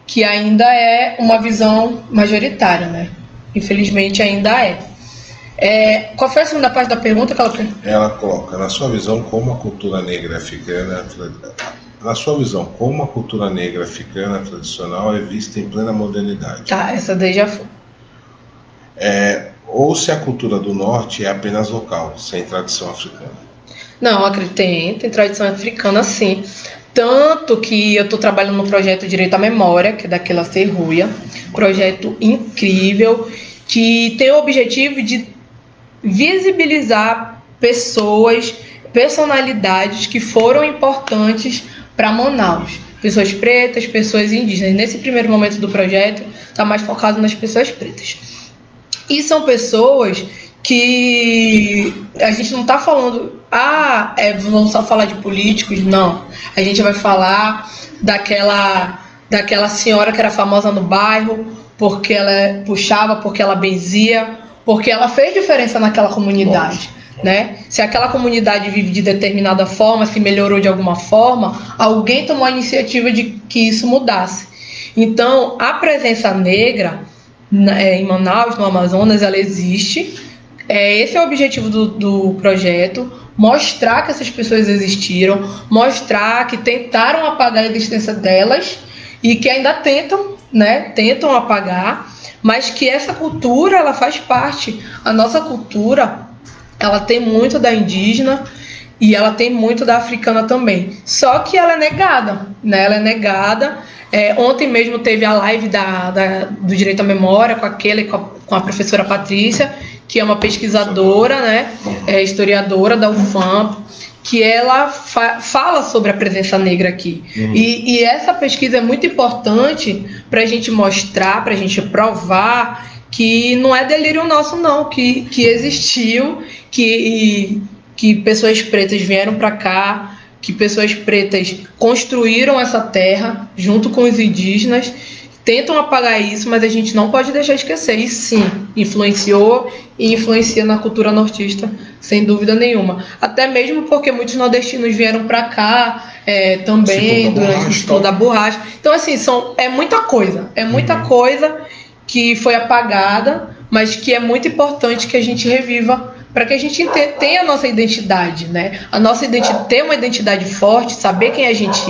que ainda é uma visão majoritária, né? Infelizmente ainda é. Qual foi a segunda parte da pergunta que ela coloca? Na sua visão, como a cultura negra africana tradicional é vista em plena modernidade? Tá, essa daí já foi. Ou se a cultura do norte é apenas local, sem tradição africana? Não, acredito, tem tradição africana, sim. Tanto que eu estou trabalhando no projeto Direito à Memória, que é daquela Serruia, projeto incrível, que tem o objetivo de visibilizar personalidades que foram importantes para Manaus. Pessoas pretas, pessoas indígenas. Nesse primeiro momento do projeto, está mais focado nas pessoas pretas. E são pessoas que a gente não está falando, vamos só falar de políticos, não. A gente vai falar daquela senhora que era famosa no bairro, porque ela puxava, porque ela benzia, porque ela fez diferença naquela comunidade. Né? Se aquela comunidade vive de determinada forma, se melhorou de alguma forma, alguém tomou a iniciativa de que isso mudasse. Então, a presença negra em Manaus, no Amazonas, ela existe. Esse é o objetivo do projeto, mostrar que essas pessoas existiram, mostrar que tentaram apagar a existência delas e que ainda tentam né, tentam apagar, mas que essa cultura, ela faz parte. A nossa cultura, ela tem muito da indígena e ela tem muito da africana também. Só que ela é negada, né? Ela é negada. Ontem mesmo teve a live do Direito à Memória com a professora Patrícia, que é uma pesquisadora, né? Historiadora da UFAM, que ela fala sobre a presença negra aqui. E essa pesquisa é muito importante para a gente mostrar, para a gente provar que não é delírio nosso, não, que existiu, que pessoas pretas vieram para cá, que pessoas pretas construíram essa terra junto com os indígenas, tentam apagar isso, mas a gente não pode deixar de esquecer. E sim, influenciou e influencia na cultura nortista, sem dúvida nenhuma. Até mesmo porque muitos nordestinos vieram para cá também, durante o ciclo da borracha. Então, assim, é muita coisa. É muita coisa que foi apagada, mas que é muito importante que a gente reviva para que a gente tenha a nossa identidade, né? Ter uma identidade forte, saber quem a gente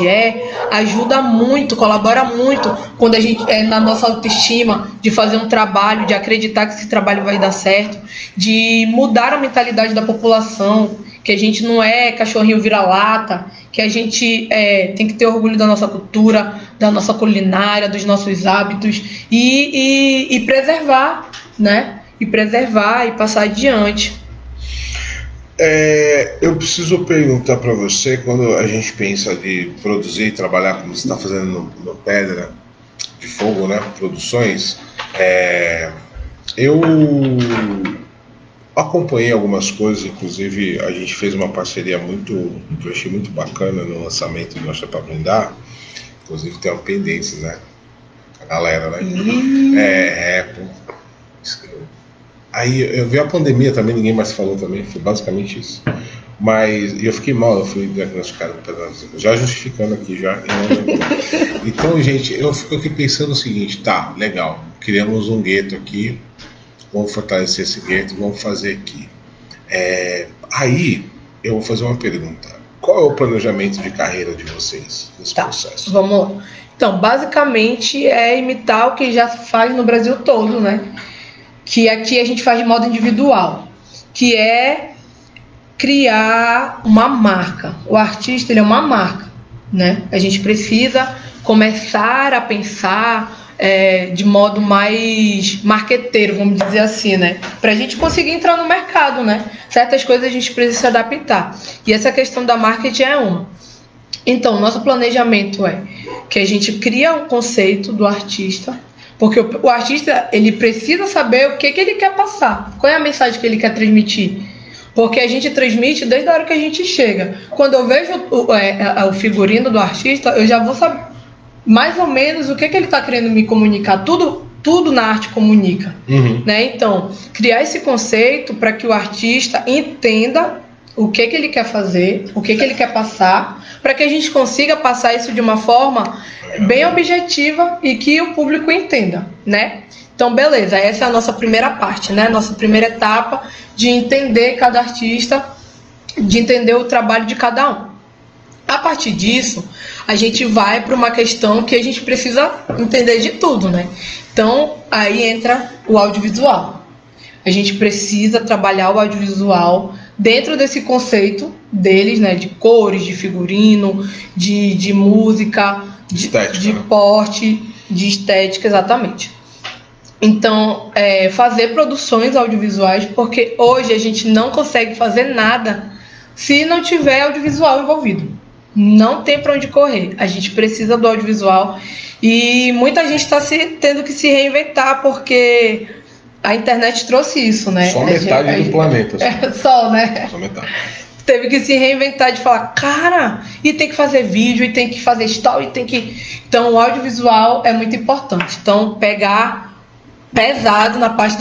ajuda muito, colabora muito quando a gente na nossa autoestima, de fazer um trabalho, de acreditar que esse trabalho vai dar certo, de mudar a mentalidade da população, que a gente não é cachorrinho vira-lata, que a gente tem que ter orgulho da nossa cultura, da nossa culinária, dos nossos hábitos e preservar, né? E preservar e passar adiante. Eu preciso perguntar para você, quando a gente pensa de produzir e trabalhar como você está fazendo no Pedra de Fogo, né, produções, eu acompanhei algumas coisas, inclusive a gente fez uma parceria que eu achei muito bacana no lançamento do Nossa Pra Brindar, inclusive tem uma pendência, né, a galera, né, Aí eu vi a pandemia também, ninguém mais falou também, foi basicamente isso. Mas eu fiquei mal, eu fui diagnosticado, já justificando aqui, já. Então, gente, eu fico aqui pensando o seguinte, tá, legal, criamos um gueto aqui, vamos fortalecer esse gueto, vamos fazer aqui. Aí, eu vou fazer uma pergunta. Qual é o planejamento de carreira de vocês nesse processo? Vamos lá. Então, basicamente, é imitar o que já se faz no Brasil todo, né? Que aqui a gente faz de modo individual, que é criar uma marca. O artista, ele é uma marca, né? A gente precisa começar a pensar de modo mais marqueteiro, vamos dizer assim, né? Para a gente conseguir entrar no mercado, né? Certas coisas a gente precisa se adaptar. E essa questão da marketing é uma. Então, nosso planejamento é que a gente cria um conceito do artista, porque o artista, ele precisa saber o que ele quer passar, qual é a mensagem que ele quer transmitir. Porque a gente transmite desde a hora que a gente chega. Quando eu vejo o figurino do artista, eu já vou saber mais ou menos o que ele está querendo me comunicar. Tudo na arte comunica. Né? Então, criar esse conceito para que o artista entenda o que ele quer fazer, o que ele quer passar, para que a gente consiga passar isso de uma forma bem objetiva e que o público entenda, né? Então, beleza, essa é a nossa primeira parte, né? Nossa primeira etapa de entender cada artista, de entender o trabalho de cada um. A partir disso, a gente vai para uma questão que a gente precisa entender de tudo, né? Então, aí entra o audiovisual. A gente precisa trabalhar o audiovisual dentro desse conceito deles, né, de cores, de figurino, de música, de porte, de estética, exatamente. Então, fazer produções audiovisuais, porque hoje a gente não consegue fazer nada se não tiver audiovisual envolvido. Não tem para onde correr. A gente precisa do audiovisual e muita gente está tendo que se reinventar, porque a internet trouxe isso, né? Só metade do planeta. Só, né? Só metade. Teve que se reinventar, de falar, cara, e tem que fazer vídeo, e tem que fazer story, e tem que... Então, o audiovisual é muito importante. Então, pegar pesado na parte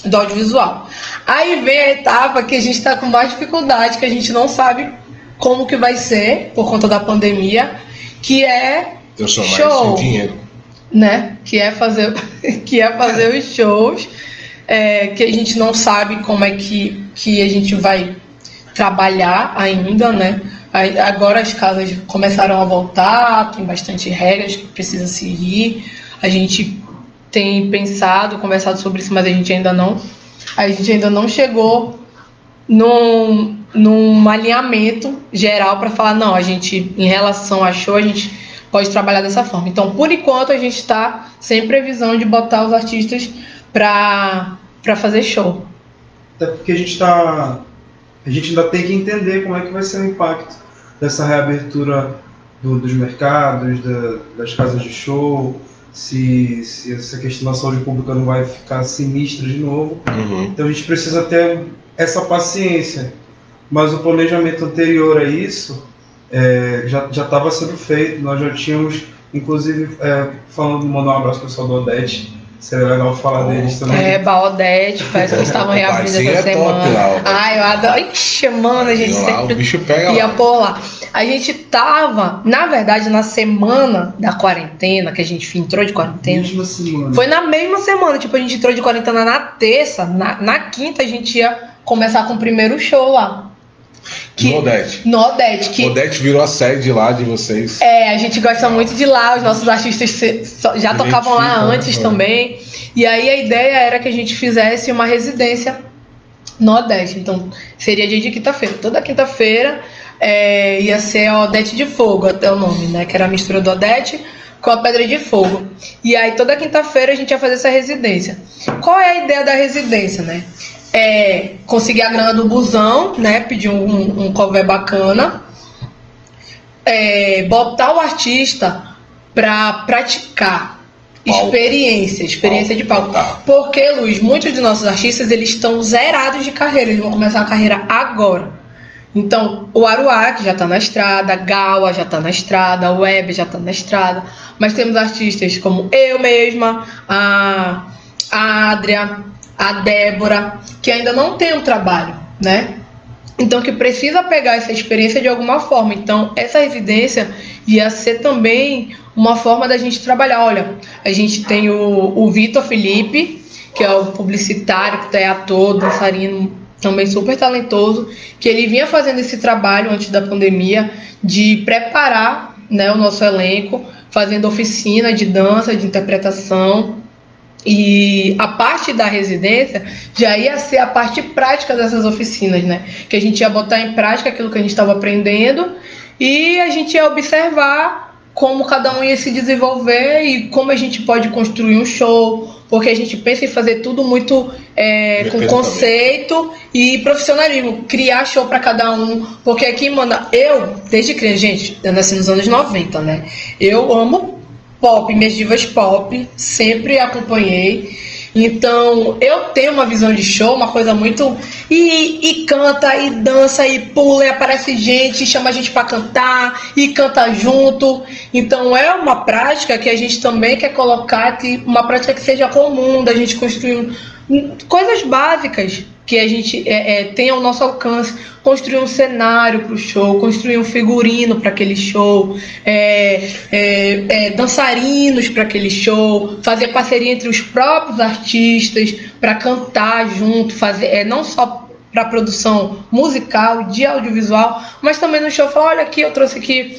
do audiovisual. Aí vem a etapa que a gente está com mais dificuldade, que a gente não sabe como que vai ser, por conta da pandemia, que é show. Isso em dinheiro. Né? Que é fazer os shows, que a gente não sabe como é que a gente vai trabalhar ainda, né? Agora as casas começaram a voltar, tem bastante regras que precisa seguir. A gente tem pensado, conversado sobre isso, mas a gente ainda não chegou num alinhamento geral para falar, não, a gente, em relação a show, a gente pode trabalhar dessa forma. Então, por enquanto, a gente está sem previsão de botar os artistas para fazer show. Até porque a gente ainda tem que entender como é que vai ser o impacto dessa reabertura dos mercados, das casas de show, se essa questão da saúde pública não vai ficar sinistra de novo. Então a gente precisa ter essa paciência. Mas o planejamento anterior a isso já estava sendo feito. Nós já tínhamos, inclusive, mandar um abraço para o pessoal do Odete. Seria legal falar deles também. Baodete, parece que eles estavam reabrindo essa semana. Eu adoro. Ixi, mano, a gente sempre o bicho pega ia por lá. A gente tava, na verdade, na semana da quarentena, que a gente entrou de quarentena. Mesma semana. Foi na mesma semana, tipo, a gente entrou de quarentena na terça, na quinta a gente ia começar com o primeiro show lá. No Odete. No Odete. O Odete virou a sede lá de vocês. A gente gosta muito de lá, os nossos artistas já tocavam lá antes também. E aí a ideia era que a gente fizesse uma residência no Odete. Então seria dia de quinta-feira. Toda quinta-feira ia ser a Odete de Fogo, até o nome, né? Que era a mistura do Odete com a Pedra de Fogo. E aí toda quinta-feira a gente ia fazer essa residência. Qual é a ideia da residência, né? Conseguir a grana do busão, né? Pedir um cover bacana, botar o artista para praticar experiência de palco. Porque, Luiz, muitos dos nossos artistas eles estão zerados de carreira, eles vão começar a carreira agora. Então, o Aruá, que já está na estrada, Gawa já está na estrada, o Web já está na estrada, mas temos artistas como eu mesma, a Adria, a Débora, que ainda não tem um trabalho, né? Então, que precisa pegar essa experiência de alguma forma. Então, essa residência ia ser também uma forma da gente trabalhar. Olha, a gente tem o Vitor Felipe, que é o publicitário, que é ator, dançarino, também super talentoso, que ele vinha fazendo esse trabalho antes da pandemia de preparar, né, o nosso elenco, fazendo oficina de dança, de interpretação. E a parte da residência já ia ser a parte prática dessas oficinas, né? Que a gente ia botar em prática aquilo que a gente estava aprendendo e a gente ia observar como cada um ia se desenvolver e como a gente pode construir um show, porque a gente pensa em fazer tudo muito com conceito e profissionalismo, criar show para cada um, porque aqui, mano, desde criança, gente, eu nasci nos anos 90, né? Eu amo pop, minhas divas pop, sempre acompanhei. Então, eu tenho uma visão de show, uma coisa muito... E canta, e dança, e pula, e aparece gente, chama a gente pra cantar, e canta junto. Então, é uma prática que a gente também quer colocar, uma prática que seja comum, da gente construir coisas básicas que a gente tem ao nosso alcance, construir um cenário para o show, construir um figurino para aquele show, dançarinos para aquele show, fazer parceria entre os próprios artistas para cantar junto, fazer não só para produção musical, de audiovisual, mas também no show falar, olha aqui, eu trouxe aqui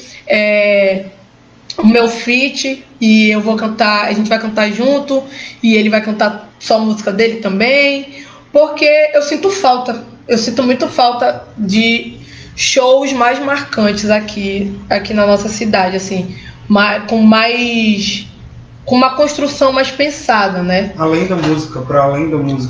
o meu feat e eu vou cantar, a gente vai cantar junto e ele vai cantar só a música dele também. Porque eu sinto muito falta de shows mais marcantes aqui na nossa cidade, assim, com uma construção mais pensada, né? Além da música, para além da música.